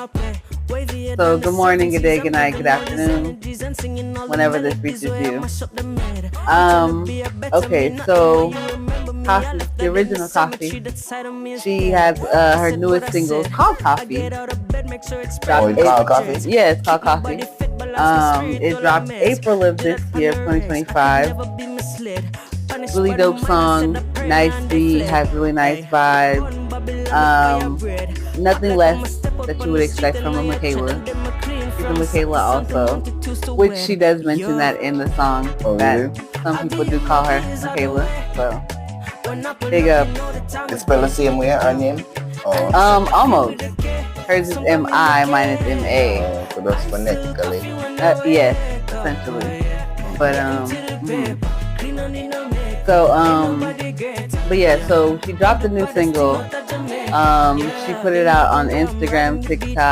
So good morning, good day, good night, good afternoon, whenever this reaches you. Okay, so Coffee, the original Coffee, she has her newest single called Coffee. Called Coffee? Yeah, it's called Coffee. It dropped April of this year, 2025. Really dope song, nice beat, has really nice vibes. Nothing less that you would expect from a Michaela. She's a Michaela also, which she does mention that in the song. Oh, that really? some people do call her Michaela. So big up. It's spelled the same way, her name? Oh. Almost. Hers is M-I, mine is M-A. So that's phonetically. Yes, essentially. But but yeah, so she dropped a new single. She put it out on Instagram, TikTok.